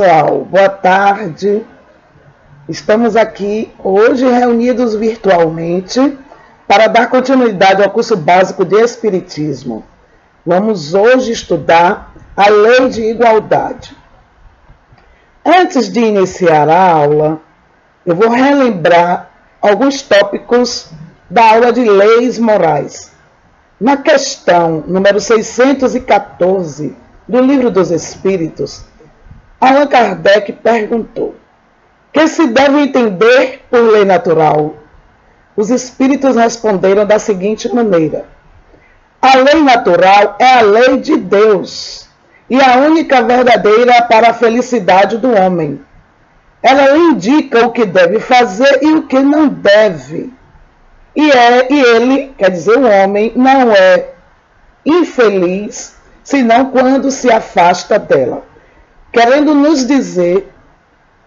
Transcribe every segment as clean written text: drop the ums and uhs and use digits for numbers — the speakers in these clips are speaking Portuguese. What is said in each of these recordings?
Pessoal, boa tarde. Estamos aqui hoje reunidos virtualmente para dar continuidade ao curso básico de Espiritismo. Vamos hoje estudar a Lei de Igualdade. Antes de iniciar a aula, eu vou relembrar alguns tópicos da aula de Leis Morais. Na questão número 614 do Livro dos Espíritos, Allan Kardec perguntou: que se deve entender por lei natural? Os espíritos responderam da seguinte maneira: a lei natural é a lei de Deus e a única verdadeira para a felicidade do homem. Ela indica o que deve fazer e o que não deve. E ele, quer dizer, o homem, não é infeliz senão quando se afasta dela. Querendo nos dizer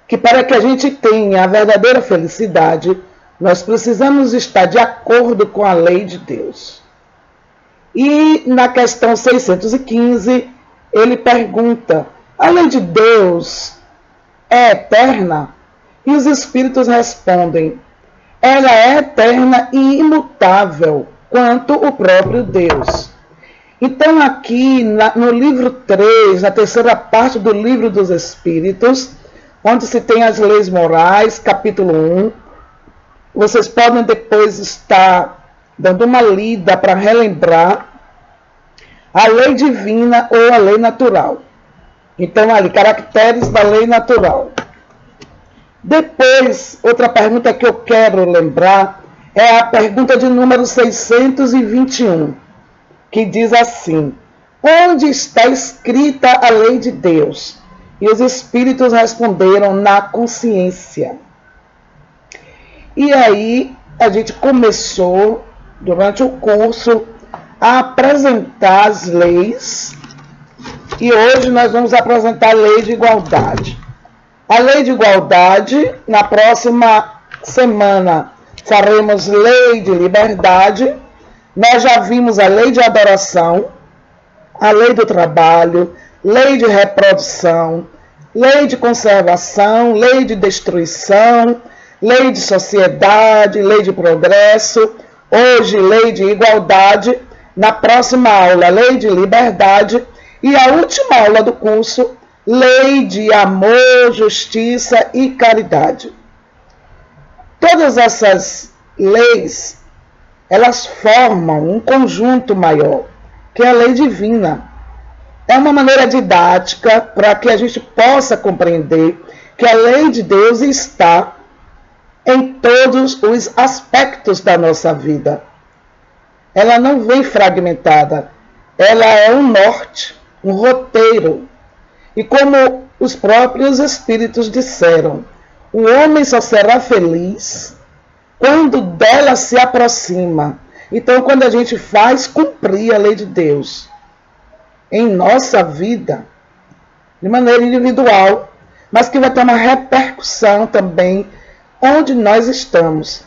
que para que a gente tenha a verdadeira felicidade, nós precisamos estar de acordo com a lei de Deus. E na questão 615, ele pergunta: a lei de Deus é eterna? E os espíritos respondem: ela é eterna e imutável, quanto o próprio Deus. Então aqui no livro 3, na terceira parte do Livro dos Espíritos, onde se tem as leis morais, capítulo 1, vocês podem depois estar dando uma lida para relembrar a lei divina ou a lei natural. Então ali, caracteres da lei natural. Depois, outra pergunta que eu quero lembrar é a pergunta de número 621, que diz assim: onde está escrita a lei de Deus? E os espíritos responderam: na consciência. E aí a gente começou, durante o curso, a apresentar as leis, e hoje nós vamos apresentar a lei de igualdade. A lei de igualdade, na próxima semana faremos lei de liberdade. Nós já vimos a lei de adoração, a lei do trabalho, lei de reprodução, lei de conservação, lei de destruição, lei de sociedade, lei de progresso. Hoje, lei de igualdade. Na próxima aula, lei de liberdade. E a última aula do curso, lei de amor, justiça e caridade. Todas essas leis, elas formam um conjunto maior, que é a lei divina. É uma maneira didática para que a gente possa compreender que a lei de Deus está em todos os aspectos da nossa vida. Ela não vem fragmentada, ela é um norte, um roteiro. E como os próprios espíritos disseram, o homem só será feliz quando dela se aproxima. Então, quando a gente faz cumprir a lei de Deus em nossa vida, de maneira individual, mas que vai ter uma repercussão também onde nós estamos.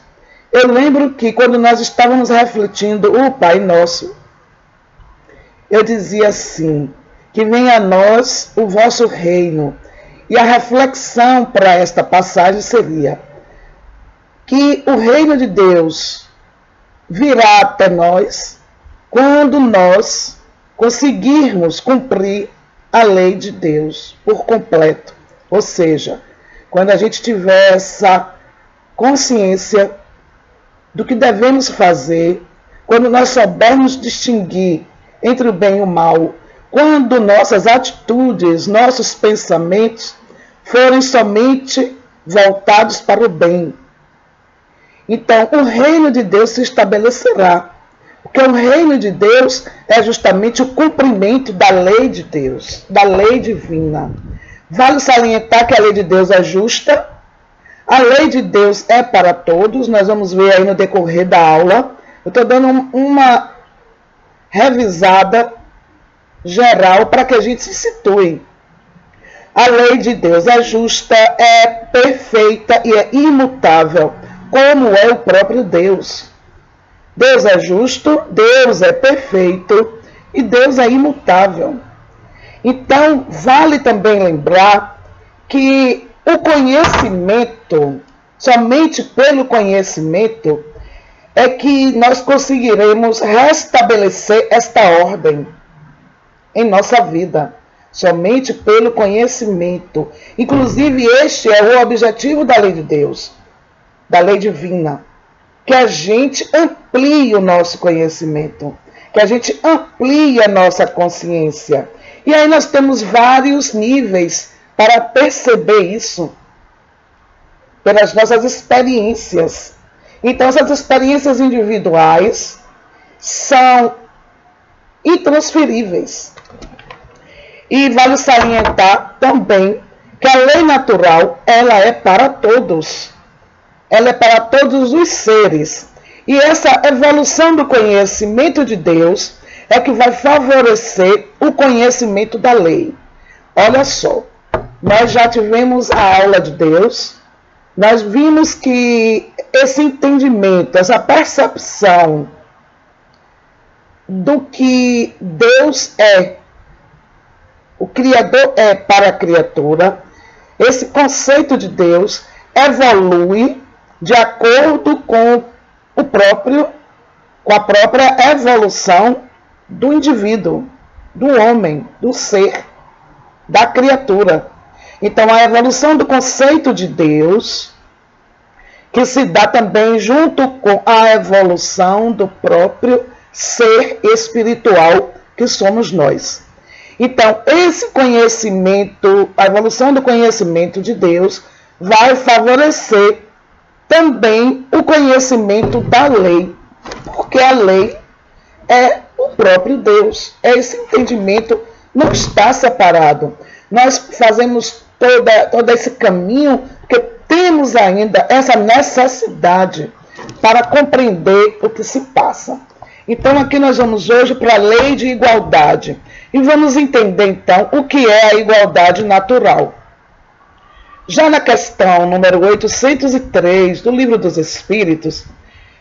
Eu lembro que quando nós estávamos refletindo o Pai Nosso, eu dizia assim: que venha a nós o vosso reino. E a reflexão para esta passagem seria que o reino de Deus virá até nós quando nós conseguirmos cumprir a lei de Deus por completo. Ou seja, quando a gente tiver essa consciência do que devemos fazer, quando nós soubermos distinguir entre o bem e o mal, quando nossas atitudes, nossos pensamentos forem somente voltados para o bem. Então, o reino de Deus se estabelecerá. Porque o reino de Deus é justamente o cumprimento da lei de Deus, da lei divina. Vale salientar que a lei de Deus é justa, a lei de Deus é para todos. Nós vamos ver aí no decorrer da aula. Eu estou dando uma revisada geral para que a gente se situe. A lei de Deus é justa, é perfeita e é imutável, como é o próprio Deus. Deus é justo, Deus é perfeito e Deus é imutável. Então, vale também lembrar que o conhecimento, somente pelo conhecimento, é que nós conseguiremos restabelecer esta ordem em nossa vida. Somente pelo conhecimento. Inclusive, este é o objetivo da lei de Deus, da lei divina. Que a gente amplie o nosso conhecimento, que a gente amplie a nossa consciência. E aí nós temos vários níveis para perceber isso, pelas nossas experiências. Então, essas experiências individuais são intransferíveis. E vale salientar também que a lei natural, ela é para todos. Ela é para todos os seres. E essa evolução do conhecimento de Deus é que vai favorecer o conhecimento da lei. Olha só, nós já tivemos a aula de Deus, nós vimos que esse entendimento, essa percepção do que Deus é, o Criador é para a criatura, esse conceito de Deus evolui de acordo com a própria evolução do indivíduo, do homem, do ser, da criatura. Então, a evolução do conceito de Deus, que se dá também junto com a evolução do próprio ser espiritual que somos nós. Então, esse conhecimento, a evolução do conhecimento de Deus, vai favorecer também o conhecimento da lei, porque a lei é o próprio Deus, é esse entendimento, não está separado. Nós fazemos todo esse caminho porque temos ainda essa necessidade para compreender o que se passa. Então, aqui nós vamos hoje para a lei de igualdade. E vamos entender, então, o que é a igualdade natural. Já na questão número 803 do Livro dos Espíritos,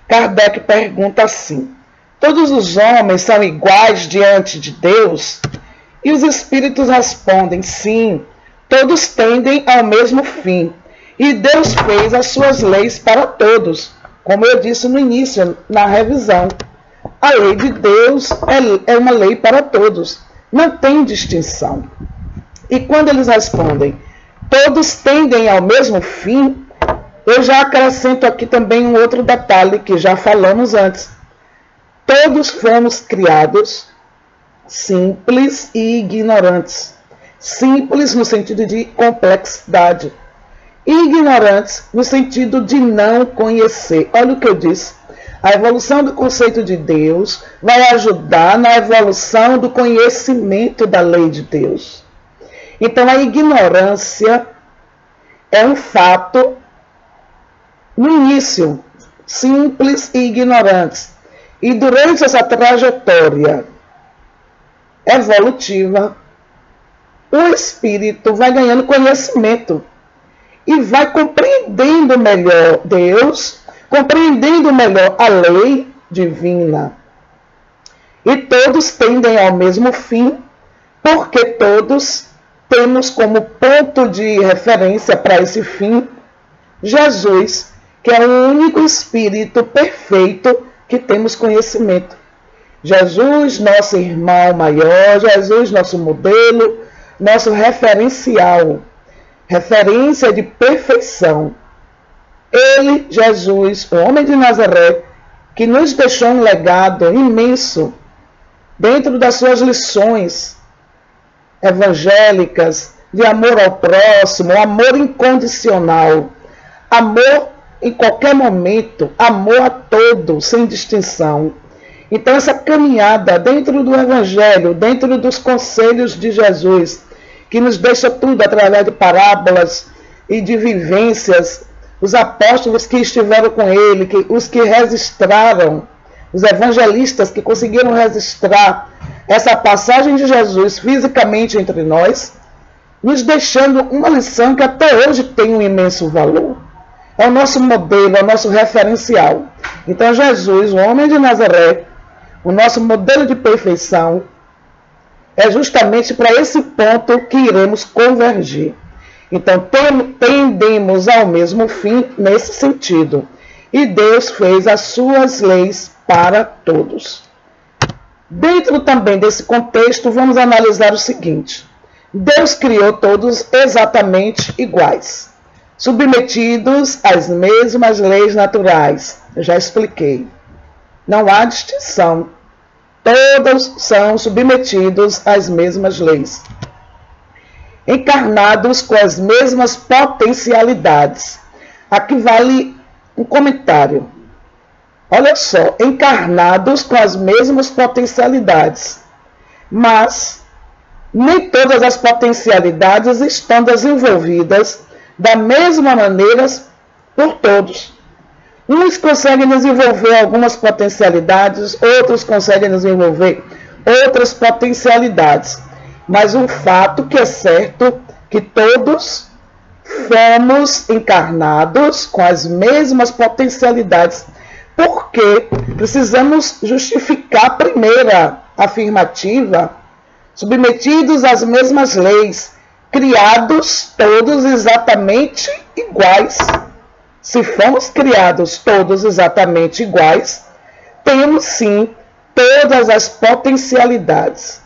Kardec pergunta assim: todos os homens são iguais diante de Deus? E os Espíritos respondem: sim, todos tendem ao mesmo fim. E Deus fez as suas leis para todos, como eu disse no início, na revisão. A lei de Deus é uma lei para todos, não tem distinção. E quando eles respondem, todos tendem ao mesmo fim, eu já acrescento aqui também um outro detalhe que já falamos antes. Todos fomos criados simples e ignorantes. Simples no sentido de complexidade. E ignorantes no sentido de não conhecer. Olha o que eu disse. A evolução do conceito de Deus vai ajudar na evolução do conhecimento da lei de Deus. Então, a ignorância é um fato no início, simples e ignorantes. E durante essa trajetória evolutiva, o espírito vai ganhando conhecimento e vai compreendendo melhor Deus, compreendendo melhor a lei divina. E todos tendem ao mesmo fim, porque todos temos como ponto de referência para esse fim Jesus, que é o único Espírito perfeito que temos conhecimento. Jesus, nosso irmão maior, Jesus, nosso modelo, nosso referencial, referência de perfeição. Ele, Jesus, o homem de Nazaré, que nos deixou um legado imenso dentro das suas lições evangélicas de amor ao próximo, amor incondicional, amor em qualquer momento, amor a todos, sem distinção. Então, essa caminhada dentro do Evangelho, dentro dos conselhos de Jesus, que nos deixa tudo através de parábolas e de vivências, os apóstolos que estiveram com ele, os que registraram, os evangelistas que conseguiram registrar essa passagem de Jesus fisicamente entre nós, nos deixando uma lição que até hoje tem um imenso valor. É o nosso modelo, é o nosso referencial. Então, Jesus, o homem de Nazaré, o nosso modelo de perfeição, é justamente para esse ponto que iremos convergir. Então, tendemos ao mesmo fim nesse sentido. E Deus fez as suas leis para todos. Dentro também desse contexto, vamos analisar o seguinte. Deus criou todos exatamente iguais, submetidos às mesmas leis naturais. Eu já expliquei. Não há distinção. Todos são submetidos às mesmas leis. Encarnados com as mesmas potencialidades. Aqui vale um comentário. Olha só, encarnados com as mesmas potencialidades. Mas nem todas as potencialidades estão desenvolvidas da mesma maneira por todos. Uns conseguem desenvolver algumas potencialidades, outros conseguem desenvolver outras potencialidades. Mas um fato que é certo, que todos fomos encarnados com as mesmas potencialidades. Porque precisamos justificar a primeira afirmativa, submetidos às mesmas leis, criados todos exatamente iguais. Se fomos criados todos exatamente iguais, temos sim todas as potencialidades.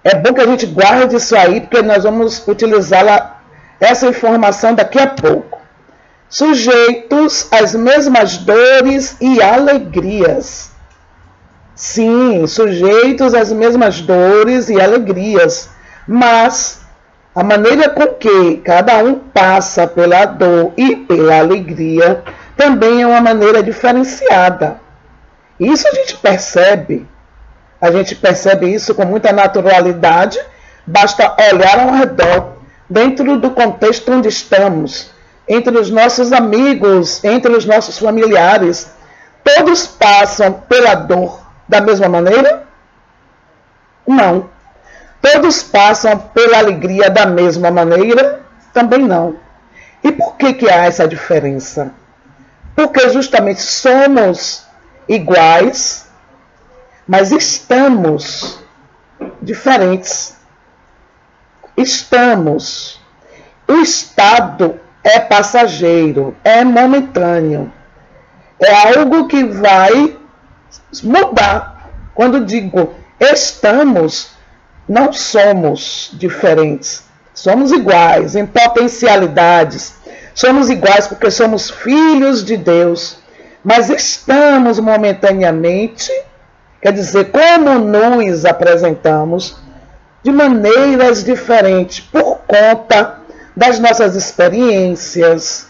É bom que a gente guarde isso aí, porque nós vamos utilizar essa informação daqui a pouco. Sujeitos às mesmas dores e alegrias. Sim, sujeitos às mesmas dores e alegrias, mas a maneira com que cada um passa pela dor e pela alegria também é uma maneira diferenciada. Isso a gente percebe isso com muita naturalidade, basta olhar ao redor, dentro do contexto onde estamos, entre os nossos amigos, entre os nossos familiares. Todos passam pela dor da mesma maneira? Não. Todos passam pela alegria da mesma maneira? Também não. E por que há essa diferença? Porque justamente somos iguais, mas estamos diferentes. O estado é passageiro, é momentâneo. É algo que vai mudar. Quando digo estamos, não somos diferentes. Somos iguais em potencialidades. Somos iguais porque somos filhos de Deus. Mas estamos momentaneamente, quer dizer, como nos apresentamos, de maneiras diferentes, por conta das nossas experiências,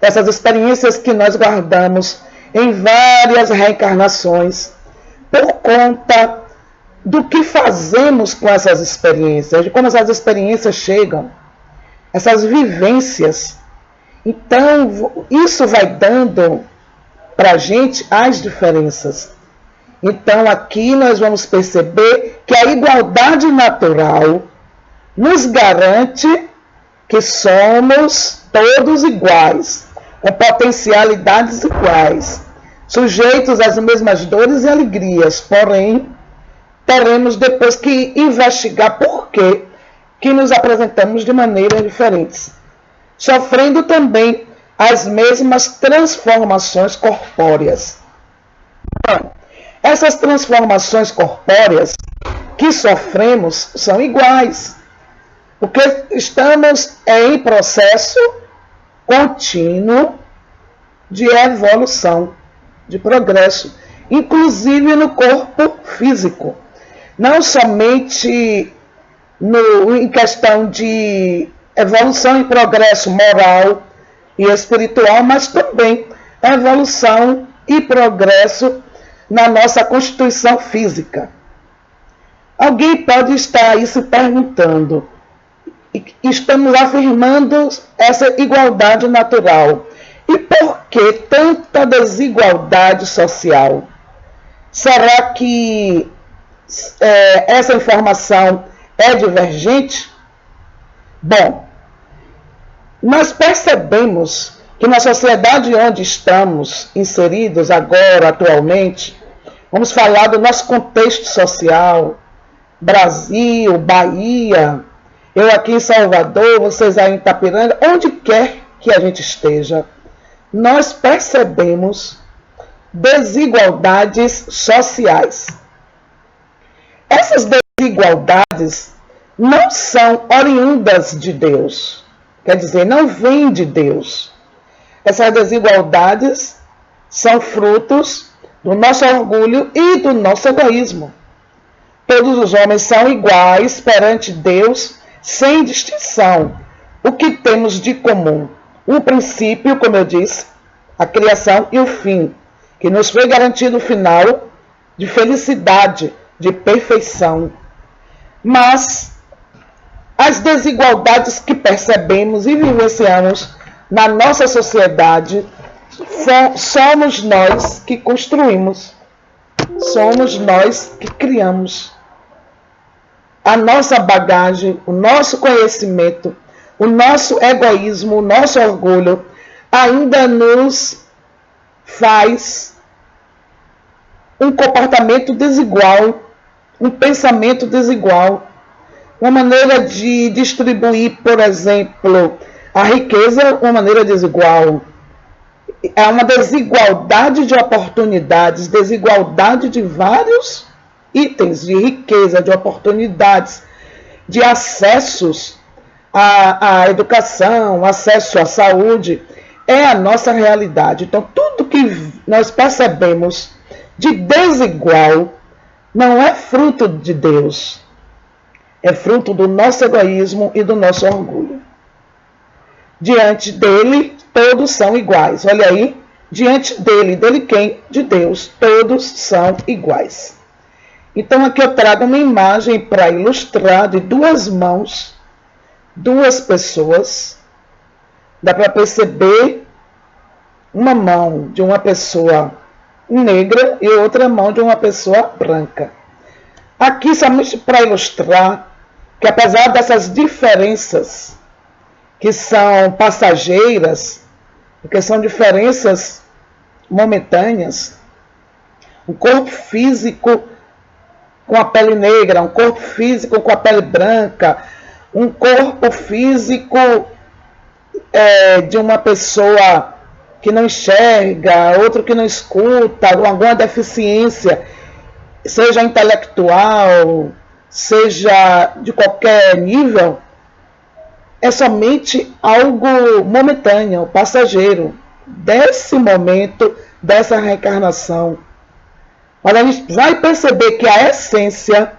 essas experiências que nós guardamos em várias reencarnações, por conta do que fazemos com essas experiências, de como essas experiências chegam, essas vivências. Então, isso vai dando para a gente as diferenças. Então, aqui nós vamos perceber que a igualdade natural nos garante que somos todos iguais, com potencialidades iguais, sujeitos às mesmas dores e alegrias, porém, teremos depois que investigar por que nos apresentamos de maneiras diferentes, sofrendo também as mesmas transformações corpóreas. Então, essas transformações corpóreas que sofremos são iguais, porque estamos em processo contínuo de evolução, de progresso, inclusive no corpo físico. Não somente em questão de evolução e progresso moral e espiritual, mas também evolução e progresso na nossa constituição física. Alguém pode estar aí se perguntando, estamos afirmando essa igualdade natural, e por que tanta desigualdade social? Será que essa informação é divergente? Bom, nós percebemos que na sociedade onde estamos inseridos agora, atualmente, vamos falar do nosso contexto social, Brasil, Bahia, eu aqui em Salvador, vocês aí em Itapiranga, onde quer que a gente esteja, nós percebemos desigualdades sociais. Essas desigualdades não são oriundas de Deus, quer dizer, não vêm de Deus. Essas desigualdades são frutos do nosso orgulho e do nosso egoísmo. Todos os homens são iguais perante Deus, sem distinção. O que temos de comum? O princípio, como eu disse, a criação e o fim, que nos foi garantido o final de felicidade, de perfeição. Mas as desigualdades que percebemos e vivenciamos na nossa sociedade, somos nós que construímos, somos nós que criamos. A nossa bagagem, o nosso conhecimento, o nosso egoísmo, o nosso orgulho ainda nos faz um comportamento desigual, um pensamento desigual, uma maneira de distribuir, por exemplo, a riqueza, uma maneira desigual. É uma desigualdade de oportunidades, desigualdade de vários itens de riqueza, de oportunidades, de acessos à educação, acesso à saúde, é a nossa realidade. Então, tudo que nós percebemos de desigual não é fruto de Deus, é fruto do nosso egoísmo e do nosso orgulho. Diante dele, todos são iguais. Olha aí, diante dele, dele quem? De Deus, todos são iguais. Então aqui eu trago uma imagem para ilustrar de duas mãos, duas pessoas. Dá para perceber uma mão de uma pessoa negra e outra mão de uma pessoa branca. Aqui somente para ilustrar que apesar dessas diferenças que são passageiras, porque são diferenças momentâneas, um corpo físico com a pele negra, um corpo físico com a pele branca, um corpo físico de uma pessoa que não enxerga, outro que não escuta, alguma deficiência, seja intelectual, seja de qualquer nível, é somente algo momentâneo, passageiro, desse momento, dessa reencarnação. Mas a gente vai perceber que a essência,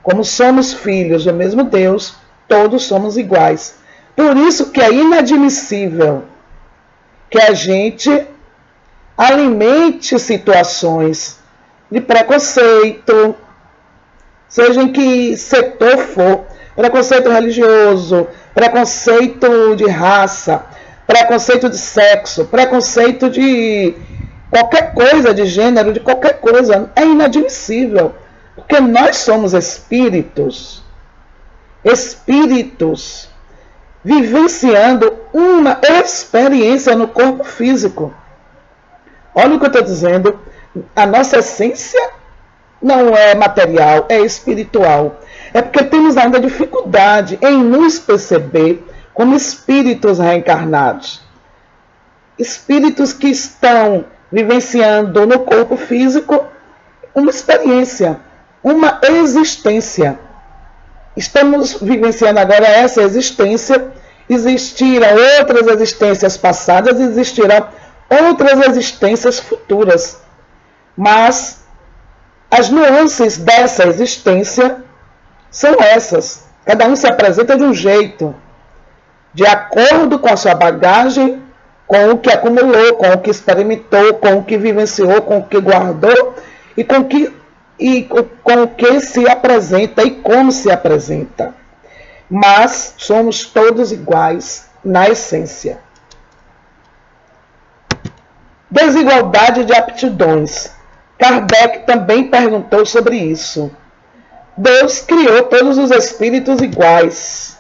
como somos filhos do mesmo Deus, todos somos iguais. Por isso que é inadmissível que a gente alimente situações de preconceito, seja em que setor for, preconceito religioso, preconceito de raça, preconceito de sexo, preconceito de qualquer coisa, de gênero, de qualquer coisa. É inadmissível, porque nós somos espíritos vivenciando uma experiência no corpo físico. Olha o que eu estou dizendo, a nossa essência não é material, é espiritual. É porque temos ainda dificuldade em nos perceber como espíritos reencarnados. Espíritos que estão vivenciando no corpo físico uma experiência, uma existência. Estamos vivenciando agora essa existência. Existiram outras existências passadas, existirão outras existências futuras. Mas as nuances dessa existência são essas. Cada um se apresenta de um jeito, de acordo com a sua bagagem, com o que acumulou, com o que experimentou, com o que vivenciou, com o que guardou e com o que se apresenta e como se apresenta. Mas somos todos iguais na essência. Desigualdade de aptidões. Kardec também perguntou sobre isso. Deus criou todos os espíritos iguais.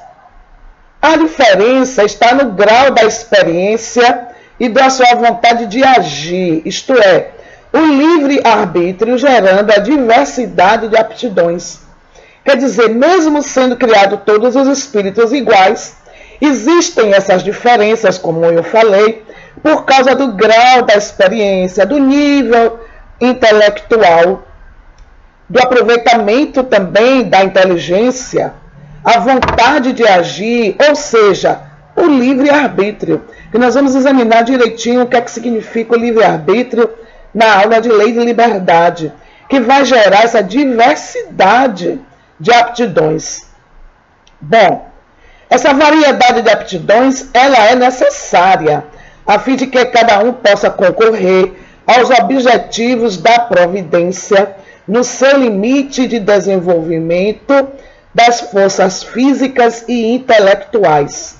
A diferença está no grau da experiência e da sua vontade de agir, isto é, o livre-arbítrio gerando a diversidade de aptidões. Quer dizer, mesmo sendo criado todos os espíritos iguais, existem essas diferenças, como eu falei, por causa do grau da experiência, do nível intelectual, do aproveitamento também da inteligência, a vontade de agir, ou seja, o livre-arbítrio. E nós vamos examinar direitinho o que é que significa o livre-arbítrio na aula de lei de liberdade, que vai gerar essa diversidade de aptidões. Bom, essa variedade de aptidões, ela é necessária, a fim de que cada um possa concorrer aos objetivos da providência no seu limite de desenvolvimento das forças físicas e intelectuais.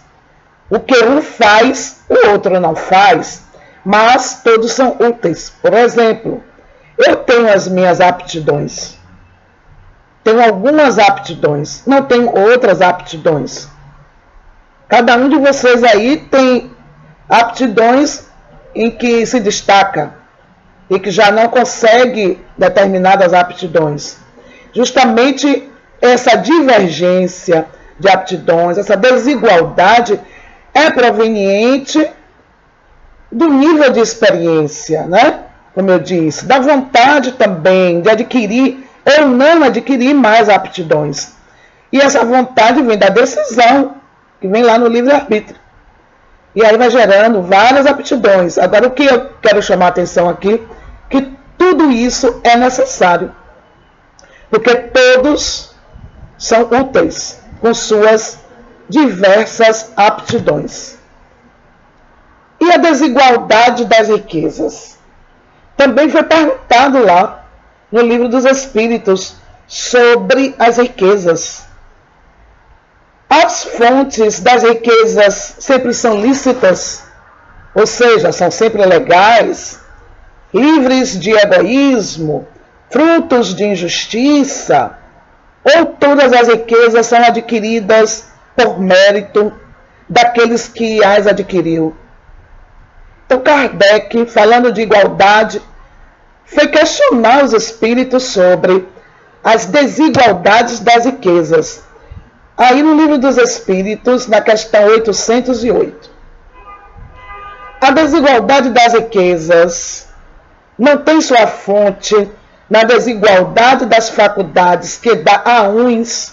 O que um faz, o outro não faz, mas todos são úteis. Por exemplo, eu tenho as minhas aptidões. Tenho algumas aptidões, não tenho outras aptidões. Cada um de vocês aí tem aptidões em que se destaca e que já não consegue determinadas aptidões. Justamente essa divergência de aptidões, essa desigualdade é proveniente do nível de experiência, né? Como eu disse, da vontade também de adquirir ou não adquirir mais aptidões. E essa vontade vem da decisão, que vem lá no livre-arbítrio. E aí vai gerando várias aptidões. Agora, o que eu quero chamar a atenção aqui, que tudo isso é necessário. Porque todos são úteis com suas diversas aptidões. E a desigualdade das riquezas? Também foi perguntado lá no Livro dos Espíritos sobre as riquezas. As fontes das riquezas sempre são lícitas, ou seja, são sempre legais, livres de egoísmo, frutos de injustiça, ou todas as riquezas são adquiridas por mérito daqueles que as adquiriu. Então Kardec, falando de igualdade, foi questionar os espíritos sobre as desigualdades das riquezas. Aí no Livro dos Espíritos, na questão 808. A desigualdade das riquezas não tem sua fonte na desigualdade das faculdades que dá a uns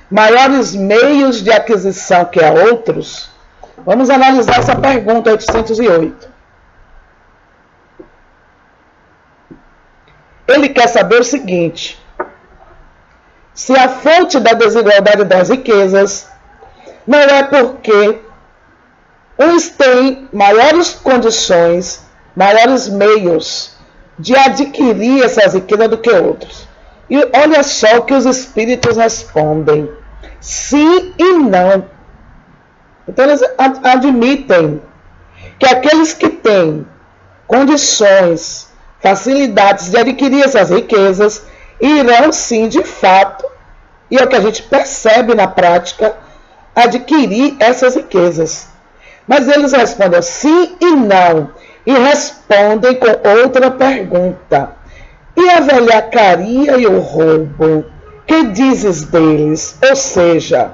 maiores meios de aquisição que a outros? Vamos analisar essa pergunta 808. Ele quer saber o seguinte: se a fonte da desigualdade das riquezas não é porque uns têm maiores condições, maiores meios de adquirir essas riquezas do que outros. E olha só o que os espíritos respondem: sim e não. Então eles admitem que aqueles que têm condições, facilidades de adquirir essas riquezas irão sim, de fato, e é o que a gente percebe na prática, adquirir essas riquezas. Mas eles respondem sim e não, e respondem com outra pergunta: e a velhacaria e o roubo? Que dizes deles? Ou seja,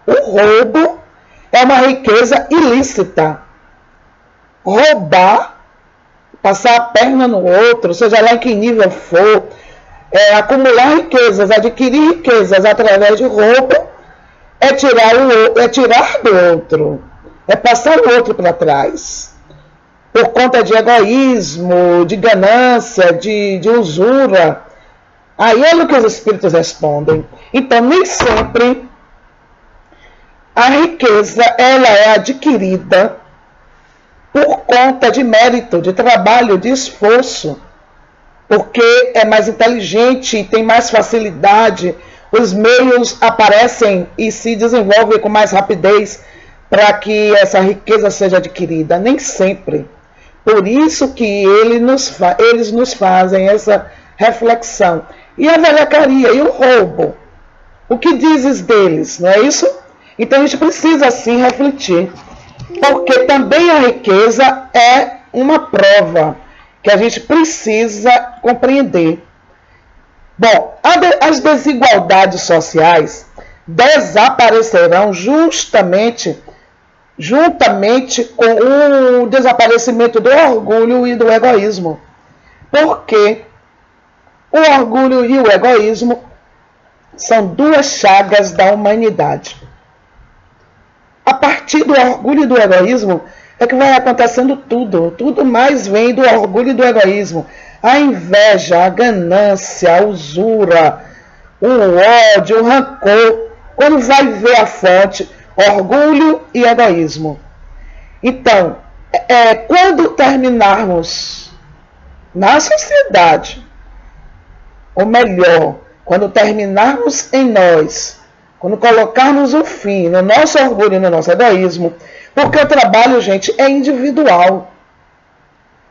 o roubo é uma riqueza ilícita. Roubar, passar a perna no outro, seja lá em que nível for, acumular riquezas, adquirir riquezas através de roubo, é tirar do outro, é passar o outro para trás, por conta de egoísmo, de ganância, de usura. Aí é o que os espíritos respondem. Então, nem sempre a riqueza ela é adquirida por conta de mérito, de trabalho, de esforço, porque é mais inteligente e tem mais facilidade, os meios aparecem e se desenvolvem com mais rapidez para que essa riqueza seja adquirida. Nem sempre. Por isso que eles nos fazem essa reflexão. E a velhacaria e o roubo? O que dizes deles? Não é isso? Então a gente precisa assim refletir. Porque também a riqueza é uma prova que a gente precisa compreender Bom, as desigualdades sociais desaparecerão juntamente com o desaparecimento do orgulho e do egoísmo. Porque o orgulho e o egoísmo são duas chagas da humanidade. A partir do orgulho e do egoísmo é que vai acontecendo tudo. Tudo mais vem do orgulho e do egoísmo. A inveja, a ganância, a usura, o ódio, o rancor. Quando vai ver a fonte, orgulho e egoísmo. Então, quando terminarmos na sociedade, ou melhor, quando terminarmos em nós, quando colocarmos o fim no nosso orgulho e no nosso egoísmo, porque o trabalho, gente, é individual.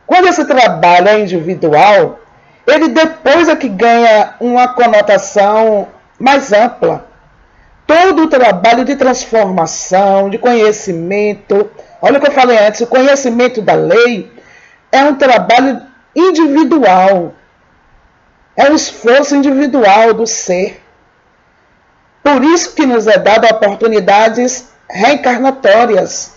Quando esse trabalho é individual, ele depois é que ganha uma conotação mais ampla. Todo o trabalho de transformação, de conhecimento, olha o que eu falei antes, o conhecimento da lei é um trabalho individual. É um esforço individual do ser. Por isso que nos é dado oportunidades reencarnatórias,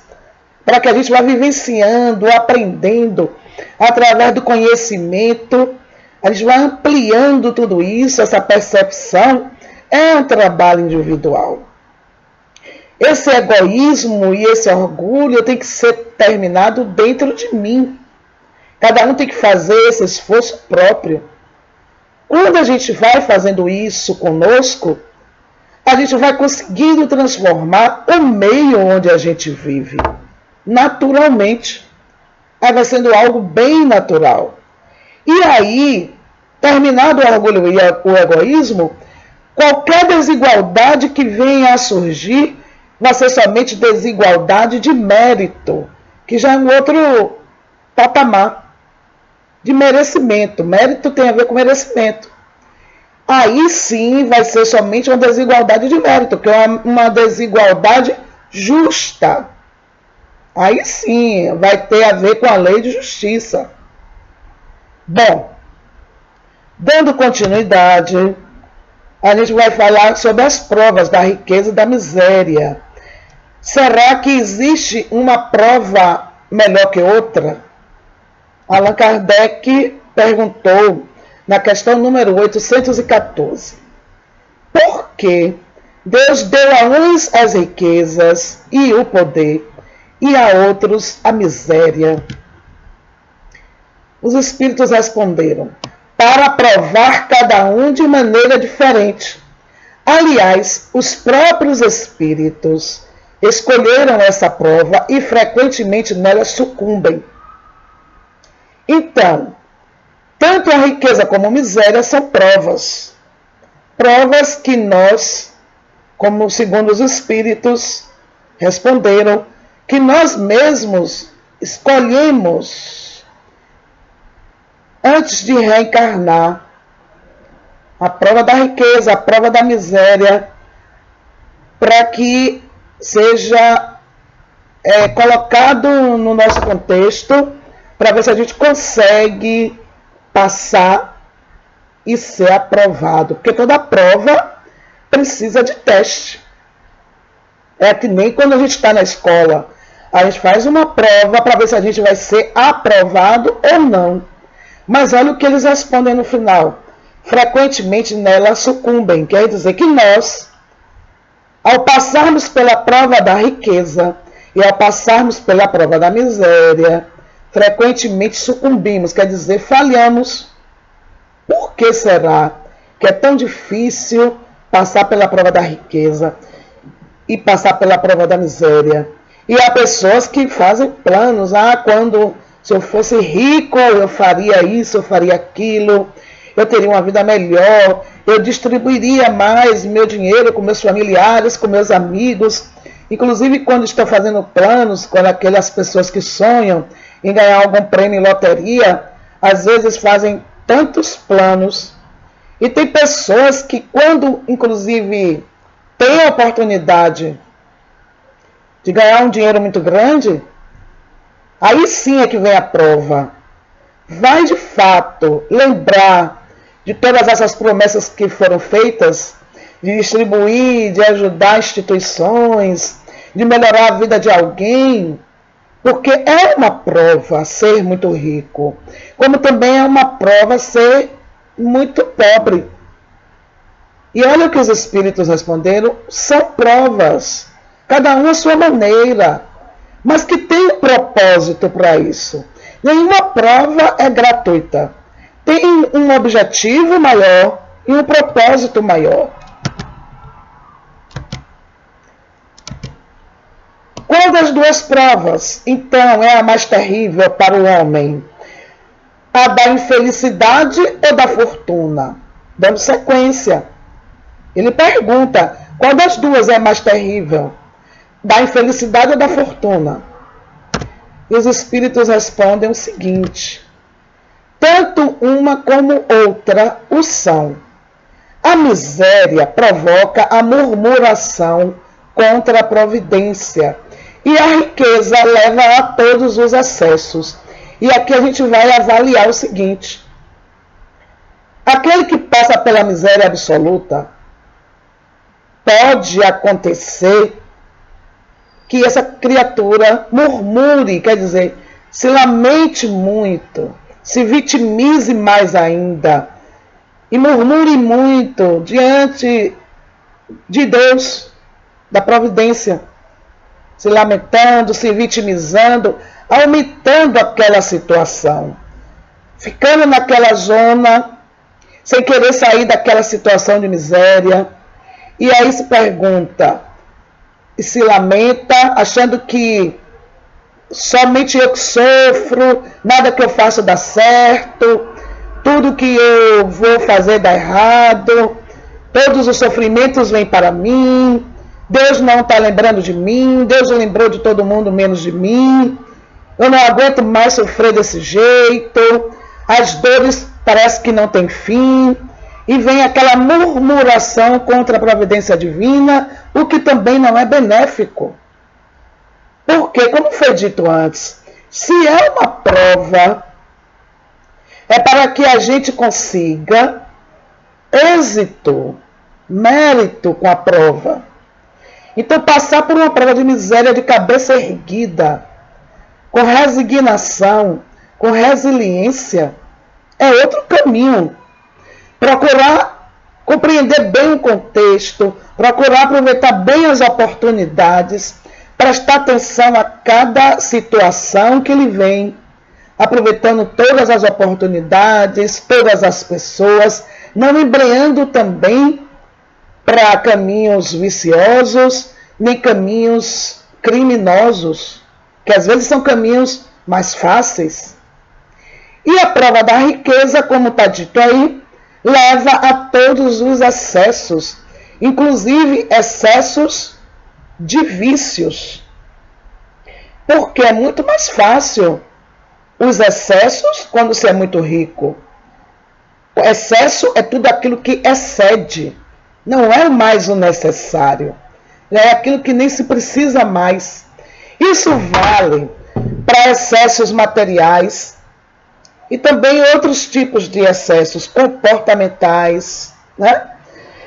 para que a gente vá vivenciando, aprendendo, através do conhecimento, a gente vai ampliando tudo isso, essa percepção, é um trabalho individual. Esse egoísmo e esse orgulho tem que ser terminado dentro de mim. Cada um tem que fazer esse esforço próprio. Quando a gente vai fazendo isso conosco, a gente vai conseguindo transformar o meio onde a gente vive, naturalmente. Aí vai sendo algo bem natural. E aí, terminado o orgulho e o egoísmo, qualquer desigualdade que venha a surgir vai ser somente desigualdade de mérito, que já é um outro patamar de merecimento. Mérito tem a ver com merecimento. Aí sim vai ser somente uma desigualdade de mérito, que é uma desigualdade justa. Aí sim vai ter a ver com a lei de justiça. Bom, dando continuidade, a gente vai falar sobre as provas da riqueza e da miséria. Será que existe uma prova melhor que outra? Allan Kardec perguntou na questão número 814. Por que Deus deu a uns as riquezas e o poder, e a outros a miséria? Os espíritos responderam: para provar cada um de maneira diferente. Aliás, os próprios espíritos escolheram essa prova e frequentemente nela sucumbem. Então, tanto a riqueza como a miséria são provas. Provas que nós, como segundo os espíritos responderam, que nós mesmos escolhemos antes de reencarnar. A prova da riqueza, a prova da miséria, para que seja colocado no nosso contexto, para ver se a gente consegue passar e ser aprovado. Porque toda prova precisa de teste. É que nem quando a gente está na escola. A gente faz uma prova para ver se a gente vai ser aprovado ou não. Mas olha o que eles respondem no final. Frequentemente nela sucumbem. Quer dizer que nós, ao passarmos pela prova da riqueza e ao passarmos pela prova da miséria, frequentemente sucumbimos, quer dizer, falhamos. Por que será que é tão difícil passar pela prova da riqueza e passar pela prova da miséria? E há pessoas que fazem planos, se eu fosse rico, eu faria isso, eu faria aquilo, eu teria uma vida melhor, eu distribuiria mais meu dinheiro com meus familiares, com meus amigos. Inclusive, quando estão fazendo planos, com aquelas pessoas que sonham em ganhar algum prêmio em loteria, às vezes fazem tantos planos. E tem pessoas que, quando, inclusive, têm a oportunidade de ganhar um dinheiro muito grande, aí sim é que vem a prova. Vai, de fato, lembrar de todas essas promessas que foram feitas, de distribuir, de ajudar instituições, de melhorar a vida de alguém, porque é uma prova ser muito rico, como também é uma prova ser muito pobre. E olha o que os espíritos responderam, são provas, cada um à sua maneira, mas que tem um propósito para isso. Nenhuma prova é gratuita. Tem um objetivo maior e um propósito maior. Qual das duas provas, então, é a mais terrível para o homem? A da infelicidade ou da fortuna? Dando sequência. Ele pergunta, qual das duas é mais terrível? Da infelicidade ou da fortuna? E os espíritos respondem o seguinte, tanto uma como outra o são. A miséria provoca a murmuração contra a providência e a riqueza leva a todos os excessos. E aqui a gente vai avaliar o seguinte, aquele que passa pela miséria absoluta, pode acontecer que essa criatura murmure, quer dizer, se lamente muito, se vitimize mais ainda e murmure muito diante de Deus, da providência, se lamentando, se vitimizando, aumentando aquela situação, ficando naquela zona, sem querer sair daquela situação de miséria, e aí se pergunta, e se lamenta, achando que somente eu que sofro, nada que eu faço dá certo, tudo que eu vou fazer dá errado, todos os sofrimentos vêm para mim, Deus não está lembrando de mim, Deus lembrou de todo mundo menos de mim, eu não aguento mais sofrer desse jeito, as dores parece que não têm fim, e vem aquela murmuração contra a providência divina, o que também não é benéfico. Porque, como foi dito antes, se é uma prova, é para que a gente consiga êxito, mérito com a prova. Então, passar por uma prova de miséria de cabeça erguida, com resignação, com resiliência, é outro caminho. Procurar compreender bem o contexto, procurar aproveitar bem as oportunidades, prestar atenção a cada situação que lhe vem, aproveitando todas as oportunidades, todas as pessoas, não embreando também para caminhos viciosos, nem caminhos criminosos, que às vezes são caminhos mais fáceis. E a prova da riqueza, como está dito aí, leva a todos os excessos, inclusive excessos de vícios. Porque é muito mais fácil os excessos quando se é muito rico. O excesso é tudo aquilo que excede, não é mais o necessário, é aquilo que nem se precisa mais. Isso vale para excessos materiais, e também outros tipos de excessos comportamentais, né?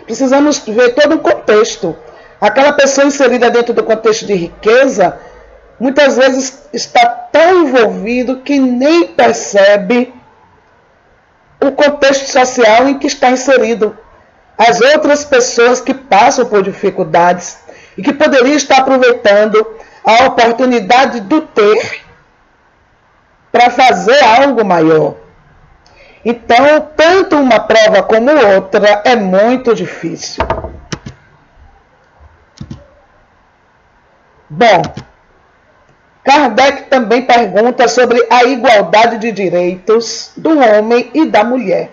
Precisamos ver todo o contexto. Aquela pessoa inserida dentro do contexto de riqueza, muitas vezes está tão envolvido que nem percebe o contexto social em que está inserido. As outras pessoas que passam por dificuldades e que poderiam estar aproveitando a oportunidade do ter para fazer algo maior. Então, tanto uma prova como outra é muito difícil. Bom, Kardec também pergunta sobre a igualdade de direitos do homem e da mulher.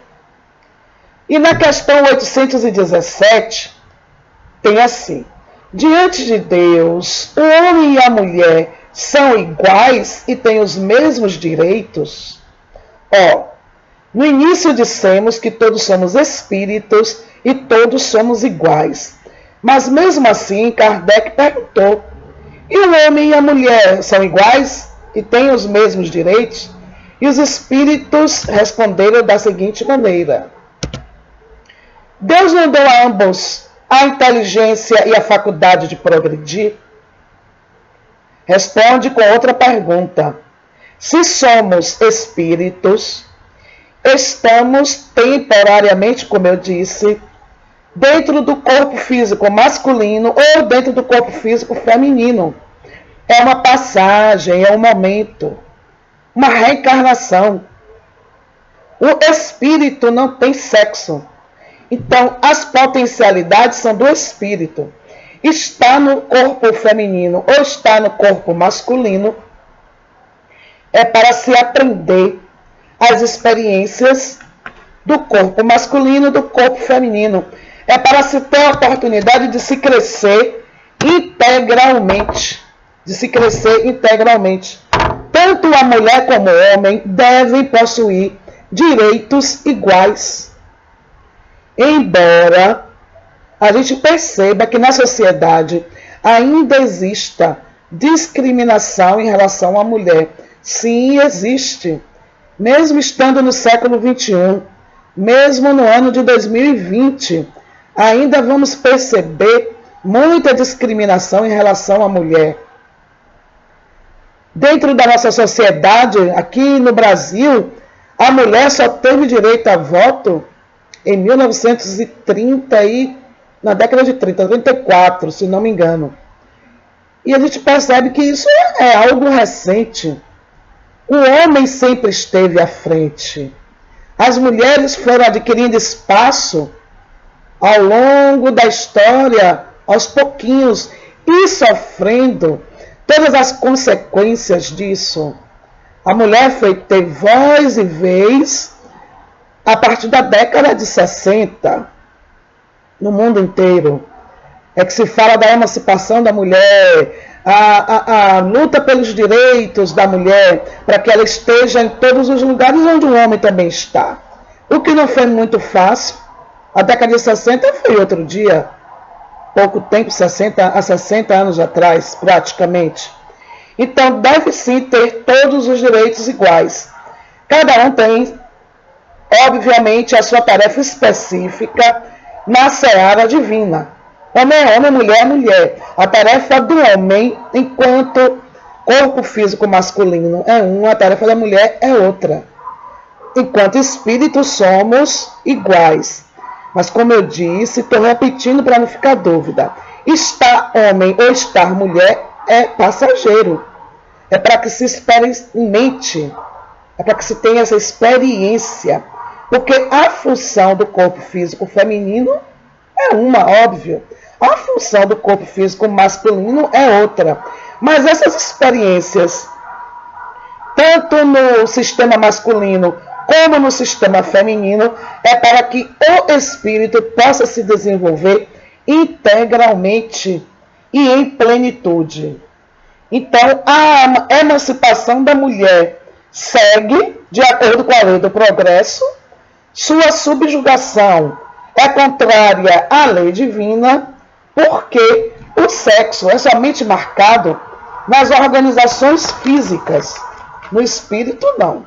E na questão 817, tem assim, diante de Deus, o homem e a mulher são iguais e têm os mesmos direitos? No início dissemos que todos somos espíritos e todos somos iguais. Mas mesmo assim, Kardec perguntou, e o homem e a mulher são iguais e têm os mesmos direitos? E os espíritos responderam da seguinte maneira, Deus não deu a ambos a inteligência e a faculdade de progredir? Responde com outra pergunta. Se somos espíritos, estamos temporariamente, como eu disse, dentro do corpo físico masculino ou dentro do corpo físico feminino. É uma passagem, é um momento, uma reencarnação. O espírito não tem sexo. Então, as potencialidades são do espírito. Está no corpo feminino ou está no corpo masculino, é para se aprender as experiências do corpo masculino e do corpo feminino. É para se ter a oportunidade de se crescer integralmente. Tanto a mulher como o homem devem possuir direitos iguais. Embora a gente perceba que na sociedade ainda exista discriminação em relação à mulher. Sim, existe. Mesmo estando no século XXI, mesmo no ano de 2020, ainda vamos perceber muita discriminação em relação à mulher. Dentro da nossa sociedade, aqui no Brasil, a mulher só teve direito a voto em 1930 e na década de 30, 34, se não me engano. E a gente percebe que isso é algo recente. O homem sempre esteve à frente. As mulheres foram adquirindo espaço ao longo da história, aos pouquinhos, e sofrendo todas as consequências disso. A mulher foi ter voz e vez a partir da década de 60, no mundo inteiro. É que se fala da emancipação da mulher, a luta pelos direitos da mulher, para que ela esteja em todos os lugares onde o homem também está. O que não foi muito fácil. A década de 60 foi outro dia, pouco tempo, 60 anos atrás, praticamente. Então, deve sim ter todos os direitos iguais. Cada um tem, obviamente, a sua tarefa específica na seara divina. Homem é homem, mulher é mulher. A tarefa do homem, enquanto corpo físico masculino é uma, a tarefa da mulher é outra. Enquanto espíritos somos iguais. Mas como eu disse, estou repetindo para não ficar dúvida. Estar homem ou estar mulher é passageiro. É para que se experimente. É para que se tenha essa experiência. Porque a função do corpo físico feminino é uma, óbvio. A função do corpo físico masculino é outra. Mas essas experiências, tanto no sistema masculino como no sistema feminino, é para que o espírito possa se desenvolver integralmente e em plenitude. Então, a emancipação da mulher segue de acordo com a lei do progresso. Sua subjugação é contrária à lei divina, porque o sexo é somente marcado nas organizações físicas, no espírito não.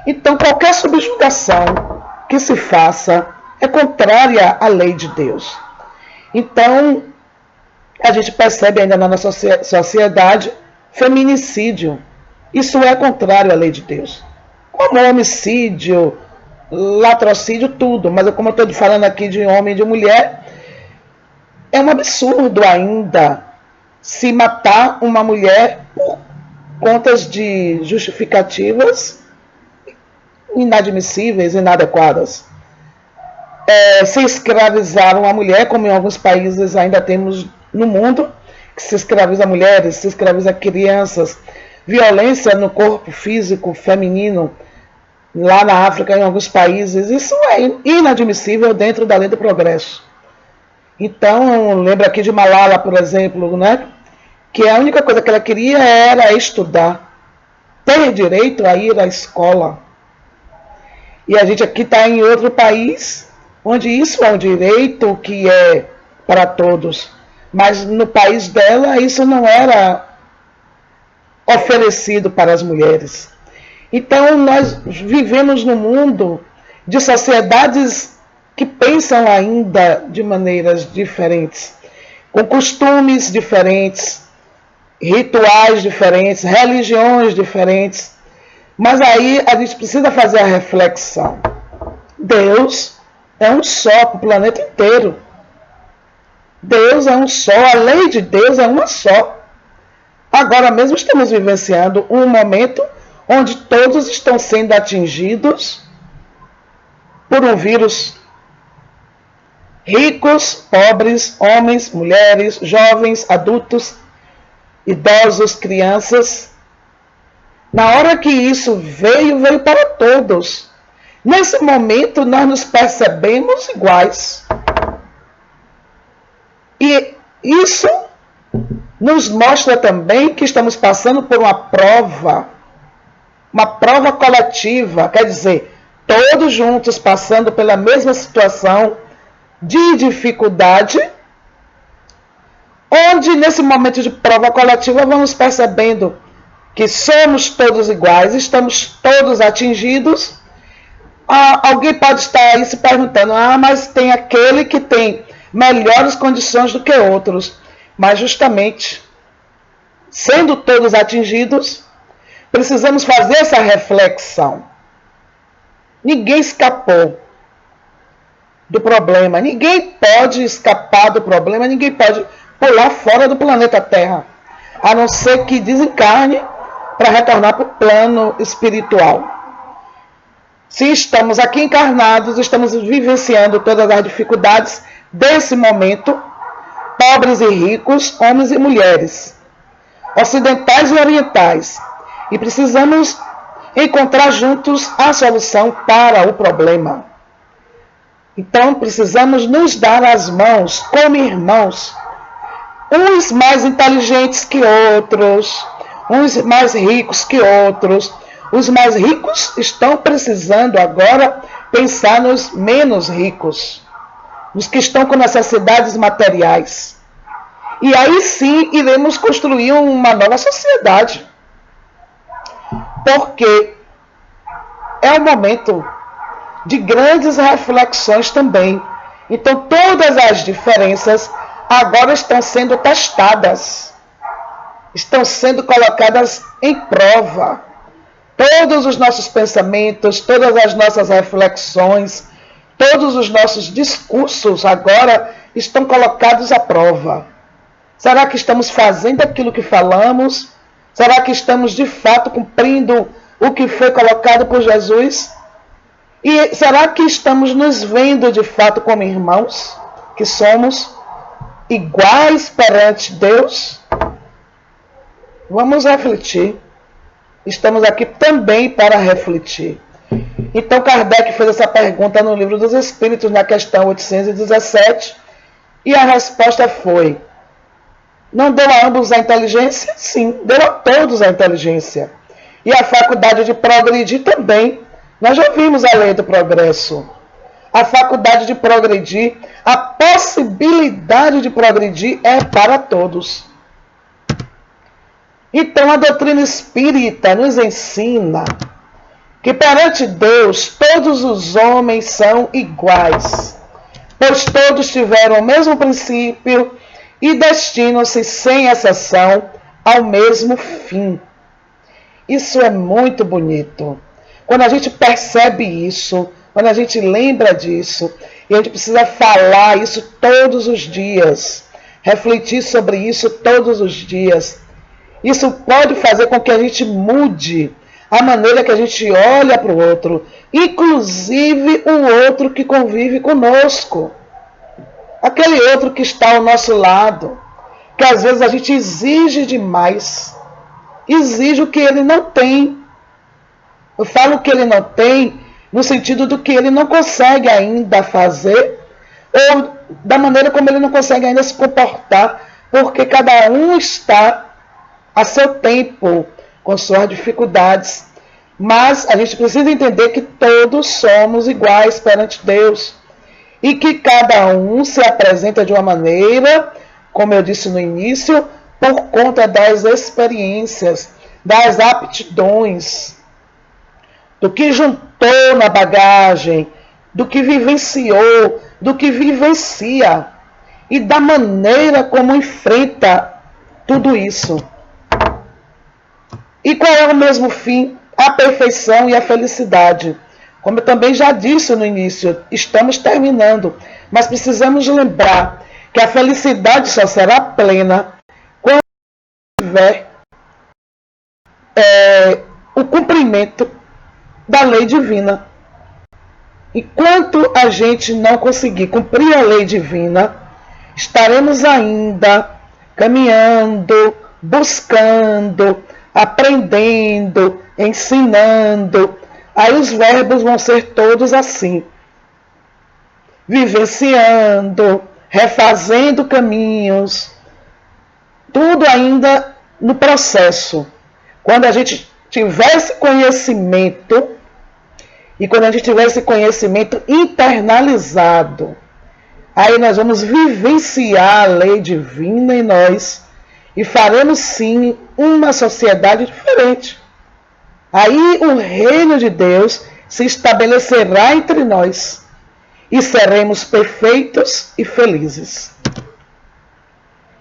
Então, qualquer subjugação que se faça é contrária à lei de Deus. Então, a gente percebe ainda na nossa sociedade feminicídio. Isso é contrário à lei de Deus. Como homicídio, latrocínio, tudo. Mas como eu estou falando aqui de homem e de mulher, é um absurdo ainda se matar uma mulher por contas de justificativas inadmissíveis, inadequadas. Se escravizar uma mulher, como em alguns países ainda temos no mundo, que se escraviza mulheres, se escraviza crianças, violência no corpo físico feminino, lá na África, em alguns países, isso é inadmissível dentro da lei do progresso. Então, lembra aqui de Malala, por exemplo, né? Que a única coisa que ela queria era estudar, ter direito a ir à escola. E a gente aqui está em outro país, onde isso é um direito que é para todos. Mas no país dela, isso não era oferecido para as mulheres. Então, nós vivemos num mundo de sociedades que pensam ainda de maneiras diferentes, com costumes diferentes, rituais diferentes, religiões diferentes. Mas aí a gente precisa fazer a reflexão. Deus é um só para o planeta inteiro. Deus é um só, a lei de Deus é uma só. Agora mesmo estamos vivenciando um momento onde todos estão sendo atingidos por um vírus. Ricos, pobres, homens, mulheres, jovens, adultos, idosos, crianças. Na hora que isso veio para todos. Nesse momento nós nos percebemos iguais. E isso nos mostra também que estamos passando por uma prova coletiva, quer dizer, todos juntos passando pela mesma situação de dificuldade, onde nesse momento de prova coletiva vamos percebendo que somos todos iguais, estamos todos atingidos. Alguém pode estar aí se perguntando, mas tem aquele que tem melhores condições do que outros. Mas justamente, sendo todos atingidos, precisamos fazer essa reflexão. Ninguém escapou do problema, ninguém pode escapar do problema, ninguém pode pular fora do planeta Terra, a não ser que desencarne para retornar para o plano espiritual. Se estamos aqui encarnados, estamos vivenciando todas as dificuldades desse momento, pobres e ricos, homens e mulheres, ocidentais e orientais, e precisamos encontrar juntos a solução para o problema. Então precisamos nos dar as mãos como irmãos, uns mais inteligentes que outros, uns mais ricos que outros. Os mais ricos estão precisando agora pensar nos menos ricos, nos que estão com necessidades materiais. E aí sim iremos construir uma nova sociedade. Porque é um momento de grandes reflexões também. Então todas as diferenças agora estão sendo testadas, estão sendo colocadas em prova. Todos os nossos pensamentos, todas as nossas reflexões, todos os nossos discursos agora estão colocados à prova. Será que estamos fazendo aquilo que falamos? Será que estamos de fato cumprindo o que foi colocado por Jesus? E será que estamos nos vendo de fato como irmãos, que somos iguais perante Deus? Vamos refletir. Estamos aqui também para refletir. Então Kardec fez essa pergunta no Livro dos Espíritos, na questão 817, e a resposta foi: não deu a ambos a inteligência? Sim, deu a todos a inteligência. E a faculdade de progredir também. Nós já vimos a lei do progresso. A faculdade de progredir, a possibilidade de progredir é para todos. Então a doutrina espírita nos ensina que perante Deus todos os homens são iguais, pois todos tiveram o mesmo princípio e destinam-se sem exceção ao mesmo fim. Isso é muito bonito. Quando a gente percebe isso, quando a gente lembra disso, e a gente precisa falar isso todos os dias, refletir sobre isso todos os dias, isso pode fazer com que a gente mude a maneira que a gente olha para o outro, inclusive o outro que convive conosco. Aquele outro que está ao nosso lado, que às vezes a gente exige demais, exige o que ele não tem. Eu falo que ele não tem no sentido do que ele não consegue ainda fazer, ou da maneira como ele não consegue ainda se comportar, porque cada um está a seu tempo, com suas dificuldades. Mas a gente precisa entender que todos somos iguais perante Deus. E que cada um se apresenta de uma maneira, como eu disse no início, por conta das experiências, das aptidões, do que juntou na bagagem, do que vivenciou, do que vivencia e da maneira como enfrenta tudo isso. E qual é o mesmo fim? A perfeição e a felicidade. Como eu também já disse no início, estamos terminando, mas precisamos lembrar que a felicidade só será plena quando tiver o cumprimento da lei divina. Enquanto a gente não conseguir cumprir a lei divina, estaremos ainda caminhando, buscando, aprendendo, ensinando. Aí os verbos vão ser todos assim: vivenciando, refazendo caminhos, tudo ainda no processo. Quando a gente tiver esse conhecimento, e quando a gente tiver esse conhecimento internalizado, aí nós vamos vivenciar a lei divina em nós e faremos sim uma sociedade diferente. Aí o reino de Deus se estabelecerá entre nós e seremos perfeitos e felizes.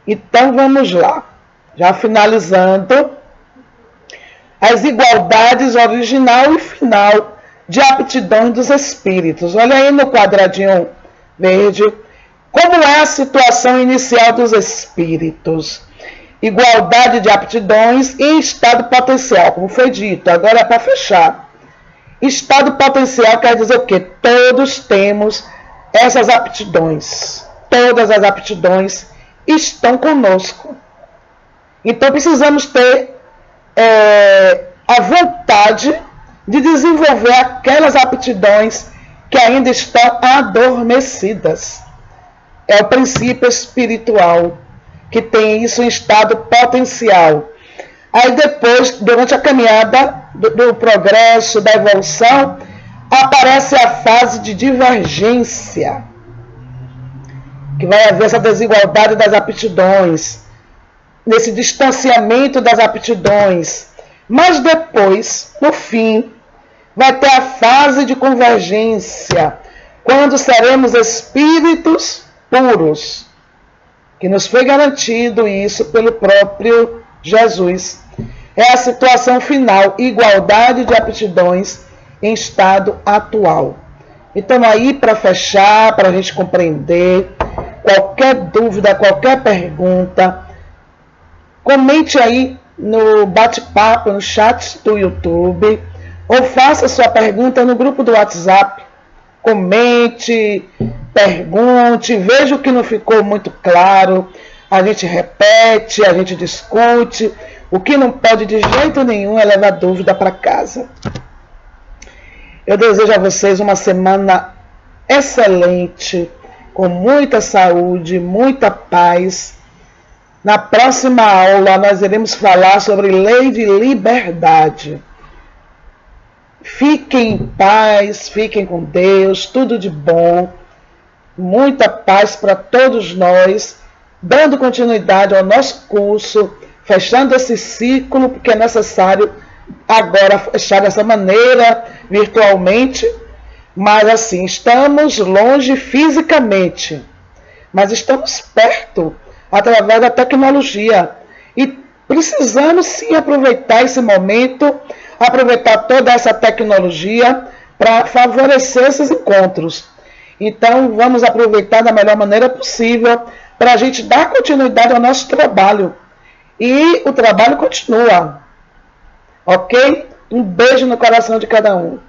Então vamos lá, já finalizando, as igualdades original e final de aptidões dos espíritos. Olha aí no quadradinho verde, como é a situação inicial dos espíritos. Igualdade de aptidões e estado potencial, como foi dito. Agora é para fechar. Estado potencial quer dizer o quê? Todos temos essas aptidões. Todas as aptidões estão conosco. Então precisamos ter a vontade de desenvolver aquelas aptidões que ainda estão adormecidas. É o princípio espiritual que tem isso em estado potencial. Aí depois, durante a caminhada do progresso, da evolução, aparece a fase de divergência, que vai haver essa desigualdade das aptidões, nesse distanciamento das aptidões. Mas depois, no fim, vai ter a fase de convergência, quando seremos espíritos puros, que nos foi garantido isso pelo próprio Jesus. É a situação final, igualdade de aptidões em estado atual. Então aí, para fechar, para a gente compreender, qualquer dúvida, qualquer pergunta, comente aí no bate-papo, no chat do YouTube, ou faça sua pergunta no grupo do WhatsApp. Comente, pergunte, veja o que não ficou muito claro, a gente repete, a gente discute. O que não pode de jeito nenhum é levar dúvida para casa. Eu desejo a vocês uma semana excelente, com muita saúde, muita paz. Na próxima aula nós iremos falar sobre lei de liberdade. Fiquem em paz, fiquem com Deus, tudo de bom, muita paz para todos nós, dando continuidade ao nosso curso, fechando esse ciclo, porque é necessário agora fechar dessa maneira, virtualmente, mas assim, estamos longe fisicamente, mas estamos perto através da tecnologia e precisamos sim aproveitar esse momento, aproveitar toda essa tecnologia para favorecer esses encontros. Então vamos aproveitar da melhor maneira possível para a gente dar continuidade ao nosso trabalho. E o trabalho continua. Ok? Um beijo no coração de cada um.